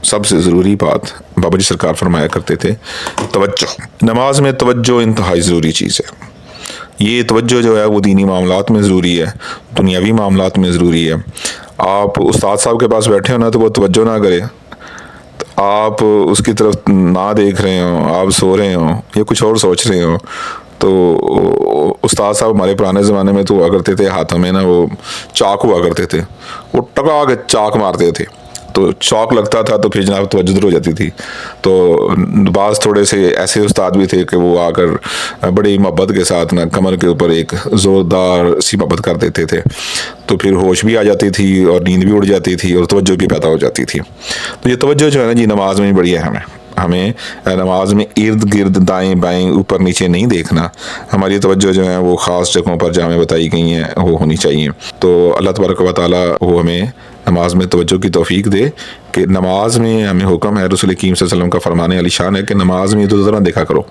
سب سے ضروری بات بابا جی سرکار فرمایا کرتے تھے توجہ. نماز میں توجہ انتہائی ضروری چیز ہے. یہ توجہ جو ہے وہ دینی معاملات میں ضروری ہے, دنیاوی معاملات میں ضروری ہے. آپ استاد صاحب کے پاس بیٹھے ہو نا تو وہ توجہ نہ کرے, آپ اس کی طرف نہ دیکھ رہے ہوں, آپ سو رہے ہوں یا کچھ اور سوچ رہے ہوں, تو استاد صاحب ہمارے پرانے زمانے میں تو ہوا کرتے تھے ہاتھوں میں نا وہ چاک ہوا کرتے تھے, وہ ٹکا کے چاک مارتے تھے تو چاک لگتا تھا تو پھر جناب توجہ دور ہو جاتی تھی. تو بعض تھوڑے سے ایسے استاد بھی تھے کہ وہ آ کر بڑی محبت کے ساتھ نا کمر کے اوپر ایک زوردار سی محبت کر دیتے تھے, تو پھر ہوش بھی آ جاتی تھی اور نیند بھی اڑ جاتی تھی اور توجہ بھی پیدا ہو جاتی تھی. تو یہ توجہ جو ہے نا جی نماز میں بڑی اہم ہے. ہمیں نماز میں ارد گرد دائیں بائیں اوپر نیچے نہیں دیکھنا, ہماری توجہ جو ہے وہ خاص جگہوں پر جہاں ہمیں بتائی گئی ہیں وہ ہونی چاہیے. تو اللہ تبارک و تعالیٰ وہ ہمیں نماز میں توجہ کی توفیق دے کہ نماز میں ہمیں حکم ہے, رسول کریم صلی اللہ علیہ وسلم کا فرمان علی شان ہے کہ نماز میں ادھر ادھر نہ دیکھا کرو.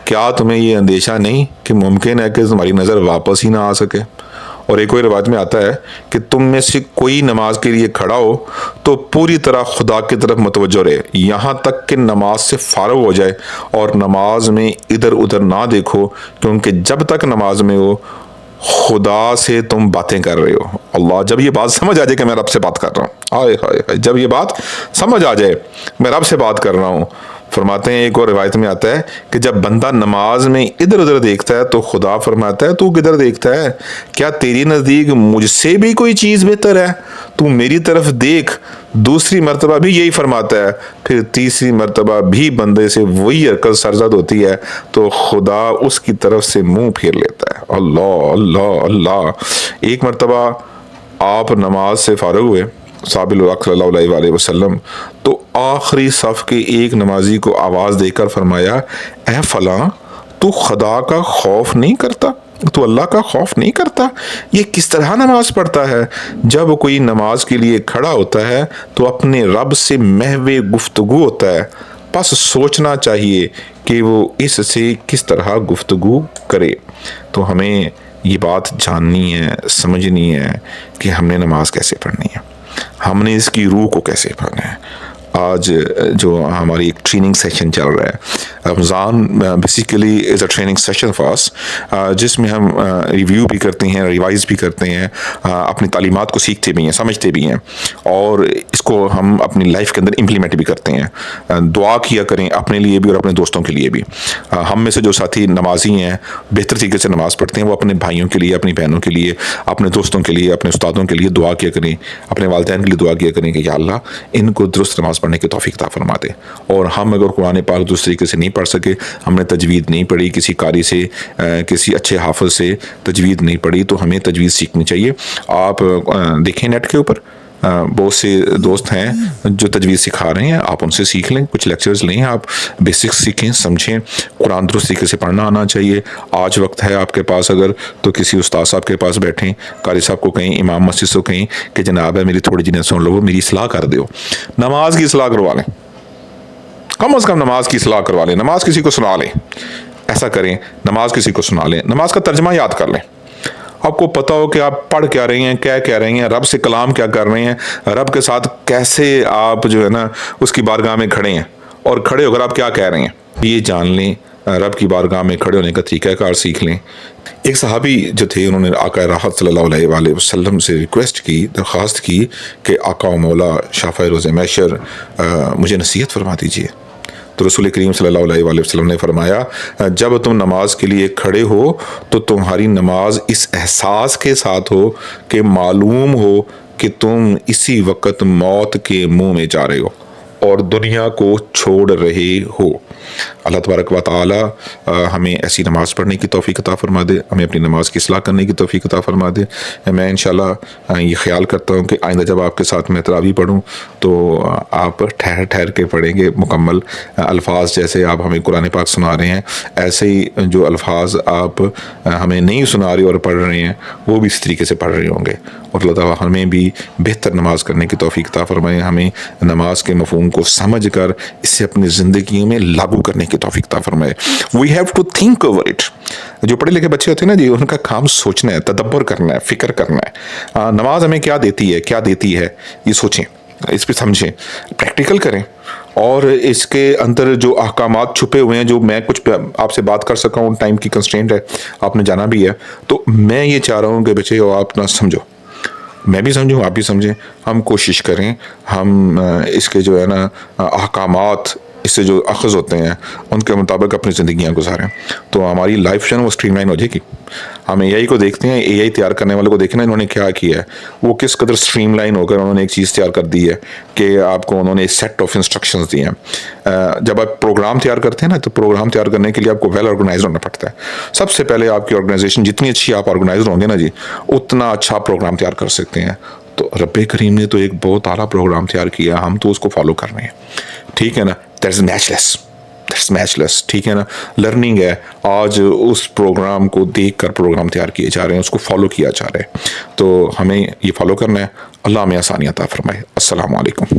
کیا تمہیں یہ اندیشہ نہیں کہ ممکن ہے کہ تمہاری نظر واپس ہی نہ آ سکے؟ اور ایک کوئی روایت میں آتا ہے کہ تم میں سے کوئی نماز کے لیے کھڑا ہو تو پوری طرح خدا کی طرف متوجہ رہے یہاں تک کہ نماز سے فارغ ہو جائے, اور نماز میں ادھر ادھر نہ دیکھو, کیونکہ جب تک نماز میں ہو خدا سے تم باتیں کر رہے ہو. اللہ, جب یہ بات سمجھ آ جائے کہ میں رب سے بات کر رہا ہوں, آئے ہائے ہائے, جب یہ بات سمجھ آ جائے میں رب سے بات کر رہا ہوں, فرماتے ہیں ایک اور روایت میں آتا ہے کہ جب بندہ نماز میں ادھر ادھر دیکھتا ہے تو خدا فرماتا ہے تو کدھر دیکھتا ہے؟ کیا تیری نزدیک مجھ سے بھی کوئی چیز بہتر ہے؟ تو میری طرف دیکھ. دوسری مرتبہ بھی یہی فرماتا ہے, پھر تیسری مرتبہ بھی بندے سے وہی حرکت سرزد ہوتی ہے تو خدا اس کی طرف سے منہ پھیر لیتا ہے. اللہ اللہ اللہ. ایک مرتبہ آپ نماز سے فارغ ہوئے صحابہ الوقت صلی اللہ علیہ وآلہ وسلم, تو آخری صف کے ایک نمازی کو آواز دے کر فرمایا, اے فلاں تو خدا کا خوف نہیں کرتا, تو اللہ کا خوف نہیں کرتا؟ یہ کس طرح نماز پڑھتا ہے؟ جب کوئی نماز کے لیے کھڑا ہوتا ہے تو اپنے رب سے محو گفتگو ہوتا ہے, بس سوچنا چاہیے کہ وہ اس سے کس طرح گفتگو کرے. تو ہمیں یہ بات جاننی ہے, سمجھنی ہے کہ ہم نے نماز کیسے پڑھنی ہے, ہم نے اس کی روح کو کیسے پڑھنا ہے. آج جو ہماری ایک ٹریننگ سیشن چل رہا ہے, Ramzan basically is a training session for us, جس میں ہم ریویو بھی کرتے ہیں, ریوائز بھی کرتے ہیں, اپنی تعلیمات کو سیکھتے بھی ہیں, سمجھتے بھی ہیں, اور اس کو ہم اپنی لائف کے اندر امپلیمنٹ بھی کرتے ہیں. دعا کیا کریں اپنے لیے بھی اور اپنے دوستوں کے لیے بھی. ہم میں سے جو ساتھی نمازی ہیں بہتر طریقے سے نماز پڑھتے ہیں, وہ اپنے بھائیوں کے لیے, اپنی بہنوں کے لیے, اپنے دوستوں کے لیے, اپنے استادوں کے لیے دعا کیا کریں, اپنے والدین کے لیے دعا کیا کریں کہ یا اللہ ان کو درست نماز پڑھنے کی توفیق عطا فرما دے. اور ہم اگر قرآن پاک درست طریقے سے نہیں پڑھ سکے, ہم نے تجوید نہیں پڑھی, کسی قاری سے, کسی اچھے حافظ سے تجوید نہیں پڑھی, تو ہمیں تجوید سیکھنی چاہیے. آپ دیکھیں نیٹ کے اوپر بہت سے دوست ہیں جو تجوید سکھا رہے ہیں, آپ ان سے سیکھ لیں, کچھ لیکچرز لیں, آپ بیسکس سیکھیں, سمجھیں. قرآن درست طریقے سے پڑھنا آنا چاہیے. آج وقت ہے آپ کے پاس اگر, تو کسی استاد صاحب کے پاس بیٹھیں, قاری صاحب کو کہیں, امام مسجد کو کہیں کہ جناب ہے میری تھوڑی جنہیں سن لو, میری اصلاح کر دو. نماز کی اصلاح کروا لیں, کم از کم نماز کی اصلاح کروا لیں, نماز کسی کو سنا لیں. ایسا کریں, نماز کسی کو سنا لیں, نماز کا ترجمہ یاد کر لیں. آپ کو پتہ ہو کہ آپ پڑھ کیا رہے ہیں, کیا کہہ رہے ہیں, رب سے کلام کیا کر رہے ہیں, رب کے ساتھ کیسے آپ جو ہے نا اس کی بارگاہ میں کھڑے ہیں, اور کھڑے ہو کر آپ کیا کہہ رہے ہیں, یہ جان لیں. رب کی بارگاہ میں کھڑے ہونے کا طریقہ کار سیکھ لیں. ایک صحابی جو تھے انہوں نے آقا راحت صلی اللہ علیہ وآلہ وسلم سے ریکویسٹ کی, درخواست کی کہ آقا و مولا شافع روز محشر مجھے نصیحت فرما دیجیے. تو رسول کریم صلی اللہ علیہ وآلہ وسلم نے فرمایا, جب تم نماز کے لیے کھڑے ہو تو تمہاری نماز اس احساس کے ساتھ ہو کہ معلوم ہو کہ تم اسی وقت موت کے منہ میں جا رہے ہو اور دنیا کو چھوڑ رہے ہو. اللہ تبارک و تعالی ہمیں ایسی نماز پڑھنے کی توفیق عطا فرما دے, ہمیں اپنی نماز کی اصلاح کرنے کی توفیق عطا فرما دے. میں انشاءاللہ یہ خیال کرتا ہوں کہ آئندہ جب آپ کے ساتھ میں تراویح پڑھوں تو آپ ٹھہر ٹھہر کے پڑھیں گے, مکمل الفاظ جیسے آپ ہمیں قرآن پاک سنا رہے ہیں ایسے ہی جو الفاظ آپ ہمیں نہیں سنا رہے اور پڑھ رہے ہیں وہ بھی اس طریقے سے پڑھ رہے ہوں گے. اور اللہ تعالیٰ ہمیں بھی بہتر نماز کرنے کی توفیق عطا فرمائے, ہمیں نماز کے مفہوم کو سمجھ کر اسے اپنی زندگی میں لاگو کرنے کی توفیق عطا فرمائے. We have to think over it. جو پڑھے لکھے بچے ہوتے ہیں نا جی, ان کا کام سوچنا ہے, تدبر کرنا ہے, فکر کرنا ہے. نماز ہمیں کیا دیتی ہے, کیا دیتی ہے, یہ سوچیں. اس پہ سمجھیں، پریکٹیکل کریں، اور اس کے اندر جو احکامات چھپے ہوئے ہیں جو میں کچھ آپ سے بات کر سکا ہوں، ٹائم کی کنسٹرینٹ ہے، آپ نے جانا بھی ہے، تو میں یہ چاہ رہا ہوں کہ بچے آپ نہ سمجھو، میں بھی سمجھوں، آپ بھی سمجھیں، ہم کوشش کریں، ہم اس کے جو ہے نا احکامات اس سے جو اخذ ہوتے ہیں ان کے مطابق اپنی زندگیاں گزاریں، تو ہماری لائف جو ہے نا وہ اسٹریم لائن ہو جائے گی۔ ہم اے آئی کو دیکھتے ہیں، اے آئی تیار کرنے والے کو دیکھیں نا انہوں نے کیا کیا ہے، وہ کس قدر اسٹریم لائن ہو کر انہوں نے ایک چیز تیار کر دی ہے کہ آپ کو انہوں نے ایک سیٹ آف انسٹرکشنز دیے ہیں۔ جب آپ پروگرام تیار کرتے ہیں نا تو پروگرام تیار کرنے کے لیے آپ کو ویل آرگنائزڈ ہونا پڑتا ہے۔ سب سے پہلے آپ کی آرگنائزیشن جتنی اچھی آپ آرگنائزڈ ہوں گے نا جی، اتنا اچھا پروگرام تیار کر سکتے ہیں۔ تو رب کریم نے تو ایک بہت اعلیٰ پروگرام تیار کیا، ہم تو اس کو فالو کر رہے ہیں، ٹھیک ہے نا، دیٹس میچ لیس، ٹھیک ہے نا، لرننگ ہے، آج اس پروگرام کو دیکھ کر پروگرام تیار کیے جا رہے ہیں، اس کو فالو کیا جا رہا ہے، تو ہمیں یہ فالو کرنا ہے۔ اللہ ہمیں آسانیاں عطا فرمائے۔ السلام علیکم۔